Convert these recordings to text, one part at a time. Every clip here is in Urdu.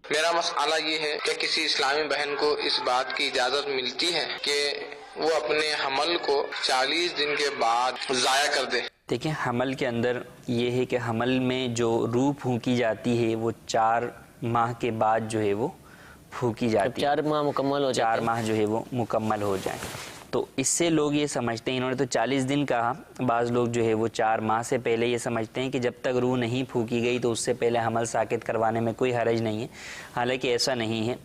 میرا مسئلہ یہ ہے کہ کسی اسلامی بہن کو اس بات کی اجازت ملتی ہے کہ وہ اپنے حمل کو 40 دن کے بعد ضائع کر دے؟ دیکھیں، حمل کے اندر یہ ہے کہ حمل میں جو روح پھونکی جاتی ہے وہ 4 ماہ کے بعد جو ہے وہ پھونکی جاتی ہے. 4 ماہ مکمل ہو جائے، 4 ماہ جو ہے وہ مکمل ہو جائیں. تو اس سے لوگ یہ سمجھتے ہیں، انہوں نے تو 40 دن کہا، بعض لوگ جو ہے وہ 4 ماہ سے پہلے یہ سمجھتے ہیں کہ جب تک روح نہیں پھونکی گئی تو اس سے پہلے حمل ساقط کروانے میں کوئی حرج نہیں ہے. حالانکہ ایسا نہیں ہے.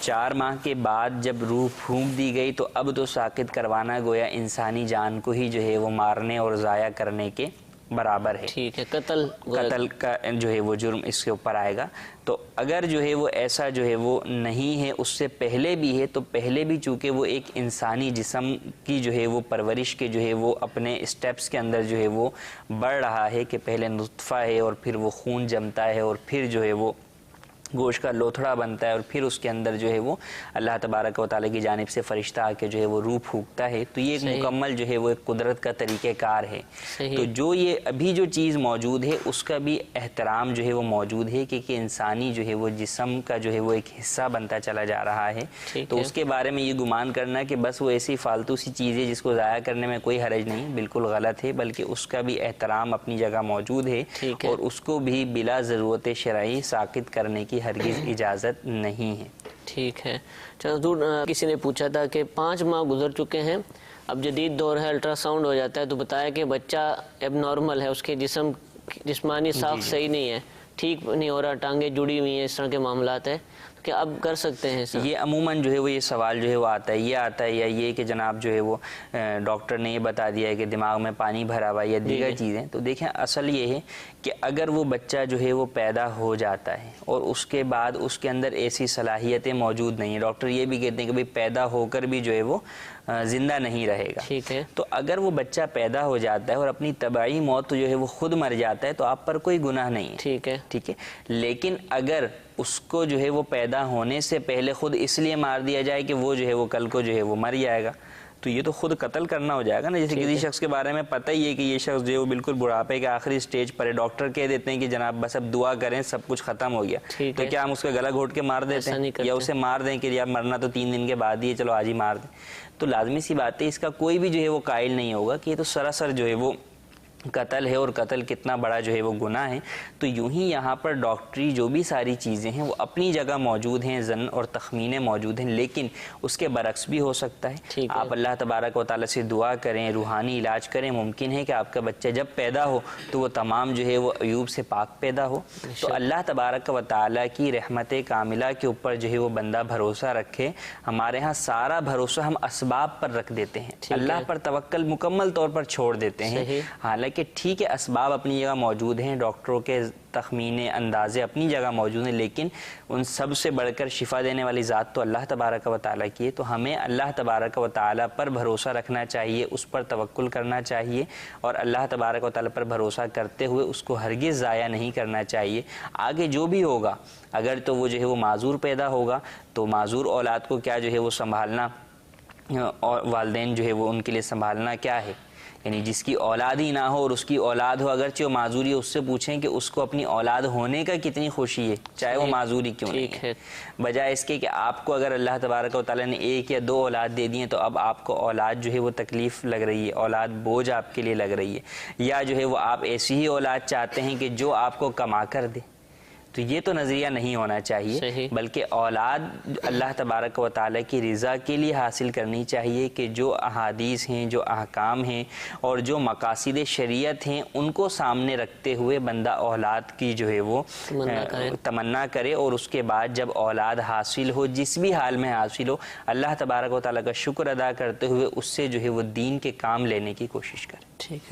4 ماہ کے بعد جب روح پھونک دی گئی تو اب تو ساقط کروانا گویا انسانی جان کو ہی جو ہے وہ مارنے اور ضائع کرنے کے برابر ہے. ٹھیک ہے، قتل کا جو ہے وہ جرم اس کے اوپر آئے گا. تو اگر جو ہے وہ ایسا جو ہے وہ نہیں ہے، اس سے پہلے بھی ہے، تو پہلے بھی چونکہ وہ ایک انسانی جسم کی جو ہے وہ پرورش کے جو ہے وہ اپنے اسٹیپس کے اندر جو ہے وہ بڑھ رہا ہے کہ پہلے نطفہ ہے اور پھر وہ خون جمتا ہے اور پھر جو ہے وہ گوشت کا لوتھڑا بنتا ہے اور پھر اس کے اندر جو ہے وہ اللہ تبارک و تعالیٰ کی جانب سے فرشتہ آ کے جو ہے وہ روح پھونکتا ہے. تو یہ ایک مکمل جو ہے وہ ایک قدرت کا طریقہ کار ہے. تو جو یہ ابھی جو چیز موجود ہے اس کا بھی احترام جو ہے وہ موجود ہے کہ انسانی جو ہے وہ جسم کا جو ہے وہ ایک حصہ بنتا چلا جا رہا ہے. تو اس کے بارے میں یہ گمان کرنا کہ بس وہ ایسی فالتو سی چیز ہے جس کو ضائع کرنے میں کوئی حرج نہیں، بالکل غلط ہے. بلکہ اس کا بھی احترام اپنی جگہ موجود ہے اور اس کو بھی بلا ضرورت شرعی ساقط کرنے کی ہرگز اجازت نہیں ہے. ٹھیک ہے. چلو حضور، کسی نے پوچھا تھا کہ 5 ماہ گزر چکے ہیں، اب جدید دور ہے، الٹرا ساؤنڈ ہو جاتا ہے تو بتایا کہ بچہ اب نارمل ہے، اس کے جسمانی ساخت صحیح نہیں ہے، ٹھیک نہیں ہو رہا، ٹانگیں جڑی ہوئی ہیں، اس طرح کے معاملات ہیں، کہ اب کر سکتے ہیں سر؟ یہ عموماً جو ہے وہ یہ سوال جو ہے وہ آتا ہے، یہ آتا ہے یا یہ کہ جناب جو ہے وہ ڈاکٹر نے یہ بتا دیا ہے کہ دماغ میں پانی بھرا ہوا یا دیگر چیزیں. تو دیکھیں، اصل یہ ہے کہ اگر وہ بچہ جو ہے وہ پیدا ہو جاتا ہے اور اس کے بعد اس کے اندر ایسی صلاحیتیں موجود نہیں ہیں، ڈاکٹر یہ بھی کہتے ہیں کہ پیدا ہو کر بھی جو ہے وہ زندہ نہیں رہے گا. ٹھیک ہے. تو اگر وہ بچہ پیدا ہو جاتا ہے اور اپنی طبعی موت جو ہے وہ خود مر جاتا ہے تو آپ پر کوئی گناہ نہیں ہے. ٹھیک ہے. ٹھیک ہے. لیکن اگر اس کو جو ہے وہ پیدا ہونے سے پہلے خود اس لیے مار دیا جائے کہ وہ جو ہے وہ کل کو جو ہے وہ مر جائے گا، تو یہ تو خود قتل کرنا ہو جائے گا نا. جیسے کسی شخص کے بارے میں پتہ ہی ہے کہ یہ شخص جو ہے وہ بالکل بڑھاپے کے آخری سٹیج پر ہے، ڈاکٹر کہہ دیتے ہیں کہ جناب بس اب دعا کریں سب کچھ ختم ہو گیا، تو کیا ہم اس کا گلا گھونٹ کے مار دیتے ہیں یا اسے مار دیں کہ یار مرنا تو 3 دن کے بعد ہی ہے، چلو آج ہی مار دیں؟ تو لازمی سی بات ہے اس کا کوئی بھی جو ہے وہ قائل نہیں ہوگا کہ یہ تو سراسر جو ہے وہ قتل ہے اور قتل کتنا بڑا جو ہے وہ گناہ ہے. تو یوں ہی یہاں پر ڈاکٹری جو بھی ساری چیزیں ہیں وہ اپنی جگہ موجود ہیں، ظن اور تخمینے موجود ہیں، لیکن اس کے برعکس بھی ہو سکتا ہے. آپ اللہ تبارک و تعالیٰ سے دعا کریں، روحانی علاج کریں، ممکن ہے کہ آپ کا بچہ جب پیدا ہو تو وہ تمام جو ہے وہ عیوب سے پاک پیدا ہو. تو اللہ تبارک و تعالیٰ کی رحمت کاملہ کے اوپر جو ہے وہ بندہ بھروسہ رکھے. ہمارے ہاں سارا بھروسہ ہم اسباب پر رکھ دیتے ہیں، اللہ پر توکل مکمل طور پر چھوڑ دیتے ہیں. حالانکہ کہ ٹھیک ہے اسباب اپنی جگہ موجود ہیں، ڈاکٹروں کے تخمینے اندازے اپنی جگہ موجود ہیں، لیکن ان سب سے بڑھ کر شفا دینے والی ذات تو اللہ تبارک و تعالیٰ کی ہے. تو ہمیں اللہ تبارک و تعالیٰ پر بھروسہ رکھنا چاہیے، اس پر توکل کرنا چاہیے اور اللہ تبارک و تعالیٰ پر بھروسہ کرتے ہوئے اس کو ہرگز ضائع نہیں کرنا چاہیے. آگے جو بھی ہوگا، اگر تو وہ جو ہے وہ معذور پیدا ہوگا تو معذور اولاد کو کیا جو ہے وہ سنبھالنا، اور والدین جو ہے وہ ان کے لیے سنبھالنا کیا ہے، یعنی جس کی اولاد ہی نہ ہو اور اس کی اولاد ہو، اگرچہ وہ معذوری ہے، اس سے پوچھیں کہ اس کو اپنی اولاد ہونے کا کتنی خوشی ہے، چاہے وہ معذوری کیوں نہیں ہے. بجائے اس کے کہ آپ کو اگر اللہ تبارک و تعالیٰ نے 1 یا 2 اولاد دے دی ہیں تو اب آپ کو اولاد جو ہے وہ تکلیف لگ رہی ہے، اولاد بوجھ آپ کے لیے لگ رہی ہے، یا جو ہے وہ آپ ایسی ہی اولاد چاہتے ہیں کہ جو آپ کو کما کر دے. تو یہ تو نظریہ نہیں ہونا چاہیے، بلکہ اولاد اللہ تبارک و تعالیٰ کی رضا کے لیے حاصل کرنی چاہیے کہ جو احادیث ہیں، جو احکام ہیں اور جو مقاصد شریعت ہیں ان کو سامنے رکھتے ہوئے بندہ اولاد کی جو ہے وہ تمنا کرے، اور اس کے بعد جب اولاد حاصل ہو، جس بھی حال میں حاصل ہو، اللہ تبارک و تعالیٰ کا شکر ادا کرتے ہوئے اس سے جو ہے وہ دین کے کام لینے کی کوشش کرے. ٹھیک ہے.